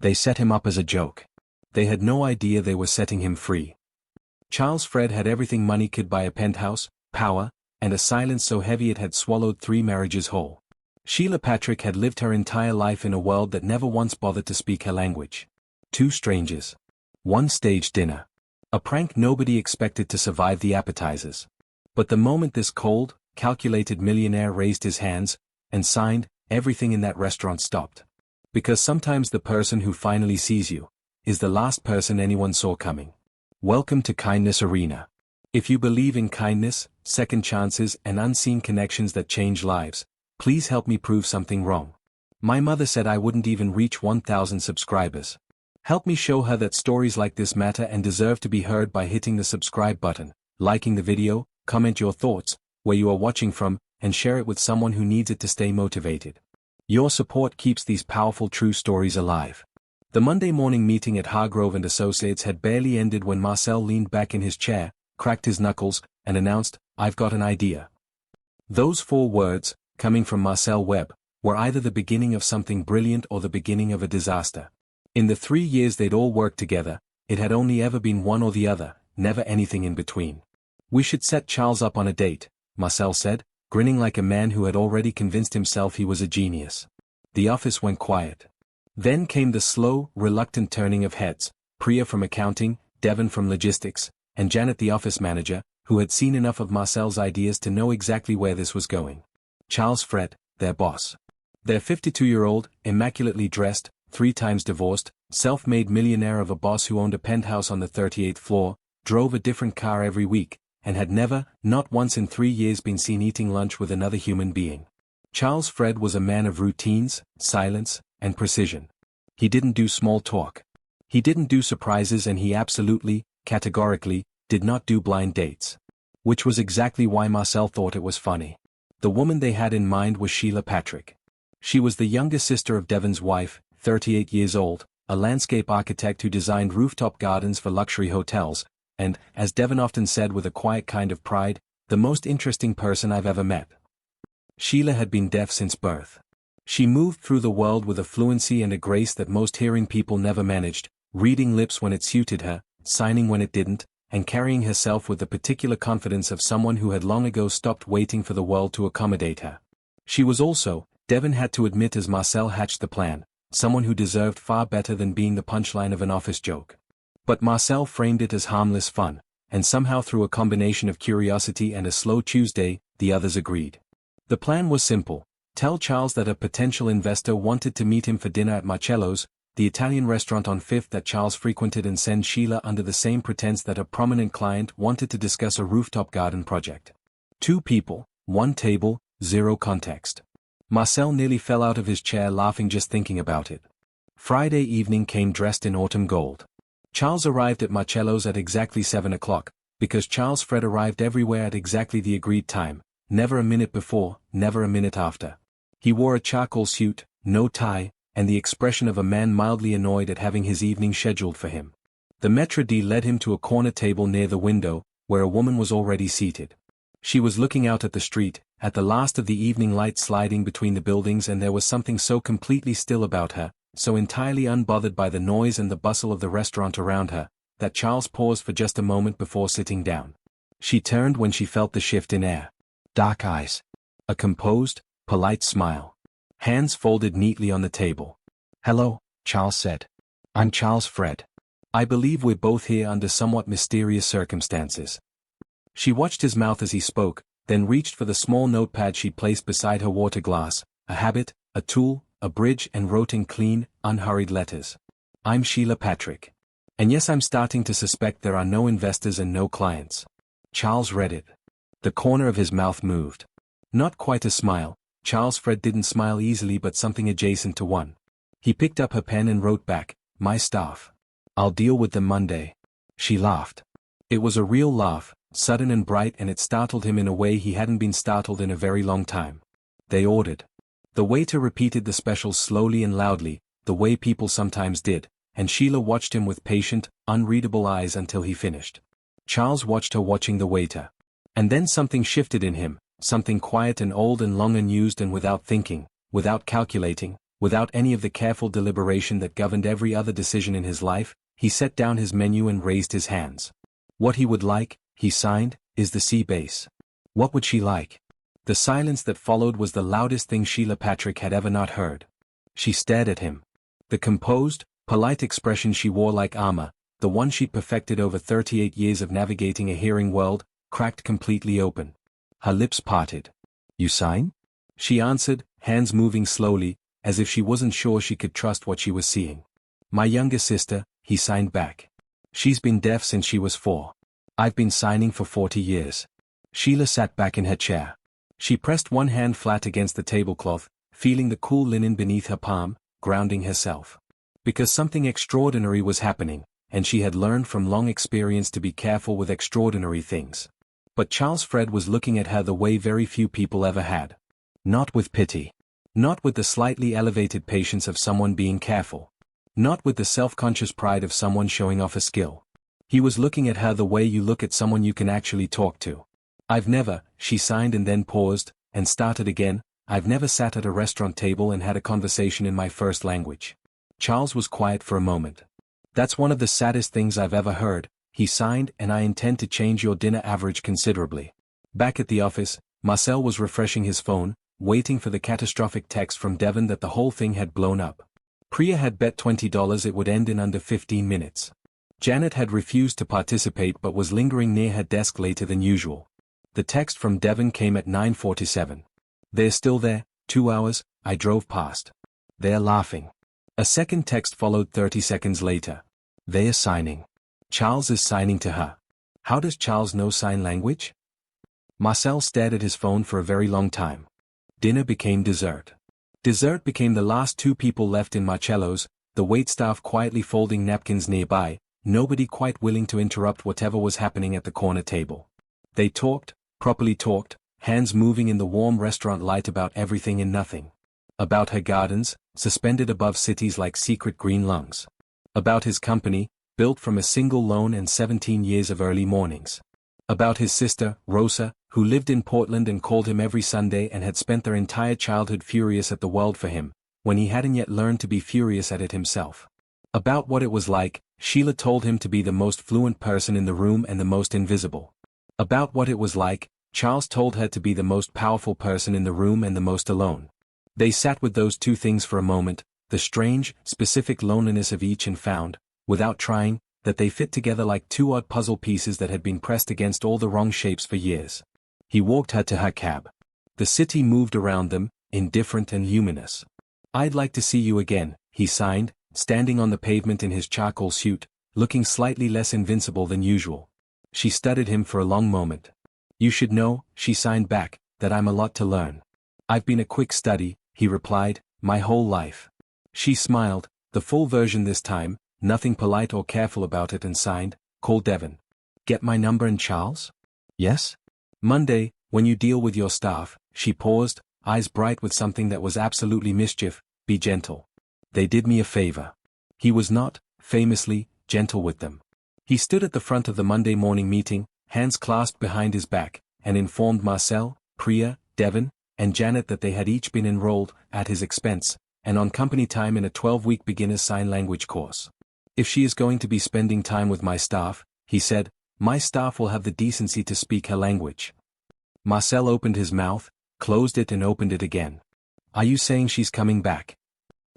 They set him up as a joke. They had no idea they were setting him free. Charles Fred had everything money could buy: a penthouse, power, and a silence so heavy it had swallowed 3 marriages whole. Sheila Patrick had lived her entire life in a world that never once bothered to speak her language. 2 strangers. 1 staged dinner. A prank nobody expected to survive the appetizers. But the moment this cold, calculated millionaire raised his hands and signed, everything in that restaurant stopped. Because sometimes the person who finally sees you is the last person anyone saw coming. Welcome to Kindness Arena. If you believe in kindness, second chances, and unseen connections that change lives, please help me prove something wrong. My mother said I wouldn't even reach 1,000 subscribers. Help me show her that stories like this matter and deserve to be heard by hitting the subscribe button, liking the video, comment your thoughts, where you are watching from, and share it with someone who needs it to stay motivated. Your support keeps these powerful true stories alive. The Monday morning meeting at Hargrove & Associates had barely ended when Marcel leaned back in his chair, cracked his knuckles, and announced, "I've got an idea." Those 4 words, coming from Marcel Webb, were either the beginning of something brilliant or the beginning of a disaster. In the 3 years they'd all worked together, it had only ever been one or the other, never anything in between. "We should set Charles up on a date," Marcel said, grinning like a man who had already convinced himself he was a genius. The office went quiet. Then came the slow, reluctant turning of heads: Priya from accounting, Devon from logistics, and Janet the office manager, who had seen enough of Marcel's ideas to know exactly where this was going. Charles Fred, their boss. Their 52-year-old, immaculately dressed, 3 times divorced, self-made millionaire of a boss who owned a penthouse on the 38th floor, drove a different car every week, and had never, not once in 3 years, been seen eating lunch with another human being. Charles Fred was a man of routines, silence, and precision. He didn't do small talk. He didn't do surprises, and he absolutely, categorically, did not do blind dates. Which was exactly why Marcel thought it was funny. The woman they had in mind was Sheila Patrick. She was the younger sister of Devon's wife, 38 years old, a landscape architect who designed rooftop gardens for luxury hotels, and, as Devon often said with a quiet kind of pride, the most interesting person I've ever met. Sheila had been deaf since birth. She moved through the world with a fluency and a grace that most hearing people never managed, reading lips when it suited her, signing when it didn't, and carrying herself with the particular confidence of someone who had long ago stopped waiting for the world to accommodate her. She was also, Devon had to admit as Marcel hatched the plan, someone who deserved far better than being the punchline of an office joke. But Marcel framed it as harmless fun, and somehow through a combination of curiosity and a slow Tuesday, the others agreed. The plan was simple: tell Charles that a potential investor wanted to meet him for dinner at Marcello's, the Italian restaurant on 5th that Charles frequented, and send Sheila under the same pretense that a prominent client wanted to discuss a rooftop garden project. 2 people, 1 table, 0 context. Marcel nearly fell out of his chair laughing just thinking about it. Friday evening came dressed in autumn gold. Charles arrived at Marcello's at exactly 7 o'clock, because Charles Fred arrived everywhere at exactly the agreed time, never a minute before, never a minute after. He wore a charcoal suit, no tie, and the expression of a man mildly annoyed at having his evening scheduled for him. The maître d' led him to a corner table near the window, where a woman was already seated. She was looking out at the street, at the last of the evening light sliding between the buildings, and there was something so completely still about her, so entirely unbothered by the noise and the bustle of the restaurant around her, that Charles paused for just a moment before sitting down. She turned when she felt the shift in air. Dark eyes. A composed, polite smile. Hands folded neatly on the table. "Hello," Charles said. "I'm Charles Fred. I believe we're both here under somewhat mysterious circumstances." She watched his mouth as he spoke, then reached for the small notepad she placed beside her water glass, a habit, a tool, a bridge, and wrote in clean, unhurried letters. "I'm Sheila Patrick. And yes, I'm starting to suspect there are no investors and no clients." Charles read it. The corner of his mouth moved. Not quite a smile. Charles Fred didn't smile easily, but something adjacent to one. He picked up her pen and wrote back, "My staff. I'll deal with them Monday." She laughed. It was a real laugh, sudden and bright, and it startled him in a way he hadn't been startled in a very long time. They ordered. The waiter repeated the specials slowly and loudly, the way people sometimes did, and Sheila watched him with patient, unreadable eyes until he finished. Charles watched her watching the waiter. And then something shifted in him, something quiet and old and long unused, and without thinking, without calculating, Without any of the careful deliberation that governed every other decision in his life, he set down his menu and raised his hands. What he would like, he signed, is the C base. What would she like? The silence that followed was the loudest thing Sheila Patrick had ever not heard. She stared at him. The composed, polite expression she wore like armor, the one she'd perfected over 38 years of navigating a hearing world, cracked completely open. Her lips parted. You sign? She answered, hands moving slowly, as if she wasn't sure she could trust what she was seeing. My younger sister, he signed back. She's been deaf since she was 4. I've been signing for 40 years. Sheila sat back in her chair. She pressed one hand flat against the tablecloth, feeling the cool linen beneath her palm, grounding herself. Because something extraordinary was happening, and she had learned from long experience to be careful with extraordinary things. But Charles Fred was looking at her the way very few people ever had. Not with pity. Not with the slightly elevated patience of someone being careful. Not with the self-conscious pride of someone showing off a skill. He was looking at her the way you look at someone you can actually talk to. I've never, she signed and then paused, and started again, I've never sat at a restaurant table and had a conversation in my first language. Charles was quiet for a moment. That's one of the saddest things I've ever heard, he signed, and I intend to change your dinner average considerably. Back at the office, Marcel was refreshing his phone, waiting for the catastrophic text from Devon that the whole thing had blown up. Priya had bet $20 it would end in under 15 minutes. Janet had refused to participate but was lingering near her desk later than usual. The text from Devon came at 9:47. They're still there, 2 hours, I drove past. They're laughing. A second text followed 30 seconds later. They are signing. Charles is signing to her. How does Charles know sign language? Marcel stared at his phone for a very long time. Dinner became dessert. Dessert became the last 2 people left in Marcello's, the waitstaff quietly folding napkins nearby, nobody quite willing to interrupt whatever was happening at the corner table. They talked, properly talked, hands moving in the warm restaurant light about everything and nothing. About her gardens, suspended above cities like secret green lungs. About his company, built from a single loan and 17 years of early mornings. About his sister, Rosa, who lived in Portland and called him every Sunday and had spent their entire childhood furious at the world for him, when he hadn't yet learned to be furious at it himself. About what it was like, Sheila told him to be the most fluent person in the room and the most invisible. About what it was like, Charles told her to be the most powerful person in the room and the most alone. They sat with those 2 things for a moment, the strange, specific loneliness of each, and found, without trying, that they fit together like 2 odd puzzle pieces that had been pressed against all the wrong shapes for years. He walked her to her cab. The city moved around them, indifferent and luminous. I'd like to see you again, he signed, standing on the pavement in his charcoal suit, looking slightly less invincible than usual. She studied him for a long moment. You should know, she signed back, that I'm a lot to learn. I've been a quick study, he replied, my whole life. She smiled, the full version this time, nothing polite or careful about it, and signed, call Devon. Get my number and Charles? Yes? Monday, when you deal with your staff, she paused, eyes bright with something that was absolutely mischief, be gentle. They did me a favor. He was not, famously, gentle with them. He stood at the front of the Monday morning meeting, hands clasped behind his back, and informed Marcel, Priya, Devon, and Janet that they had each been enrolled, at his expense, and on company time in a 12-week beginner's sign language course. If she is going to be spending time with my staff, he said, my staff will have the decency to speak her language. Marcel opened his mouth, closed it and opened it again. Are you saying she's coming back?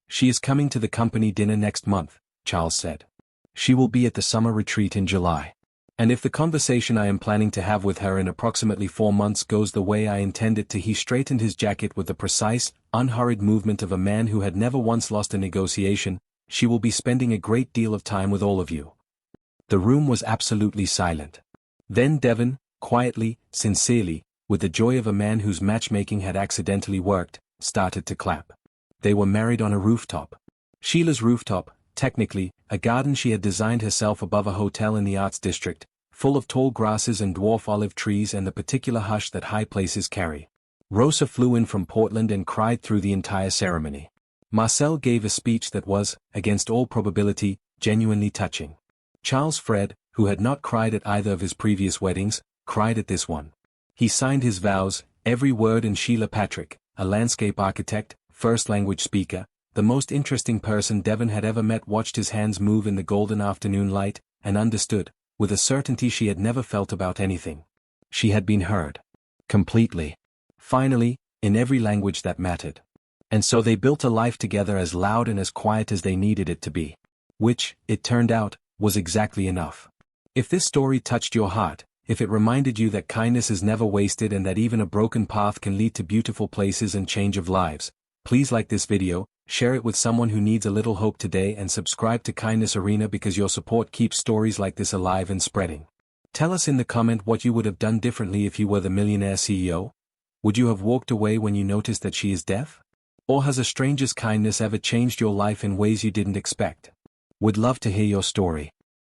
She is coming to the company dinner next month, Charles said. She will be at the summer retreat in July. And if the conversation I am planning to have with her in approximately 4 months goes the way I intend it to, he straightened his jacket with the precise, unhurried movement of a man who had never once lost a negotiation, she will be spending a great deal of time with all of you. The room was absolutely silent. Then Devon, quietly, sincerely, with the joy of a man whose matchmaking had accidentally worked, started to clap. They were married on a rooftop. Sheila's rooftop, technically, a garden she had designed herself above a hotel in the Arts District, full of tall grasses and dwarf olive trees and the particular hush that high places carry. Rosa flew in from Portland and cried through the entire ceremony. Marcel gave a speech that was, against all probability, genuinely touching. Charles Fred, who had not cried at either of his previous weddings, cried at this one. He signed his vows, every word, and Sheila Patrick, a landscape architect, first language speaker, The most interesting person Devon had ever met watched his hands move in the golden afternoon light, and understood, with a certainty she had never felt about anything. She had been heard. Completely. Finally, in every language that mattered. And so they built a life together as loud and as quiet as they needed it to be. Which, it turned out, was exactly enough. If this story touched your heart, if it reminded you that kindness is never wasted and that even a broken path can lead to beautiful places and change of lives, please like this video, share it with someone who needs a little hope today, and subscribe to Kindness Arena because your support keeps stories like this alive and spreading. Tell us in the comment what you would have done differently if you were the millionaire CEO. Would you have walked away when you noticed that she is deaf? Or has a stranger's kindness ever changed your life in ways you didn't expect? Would love to hear your story.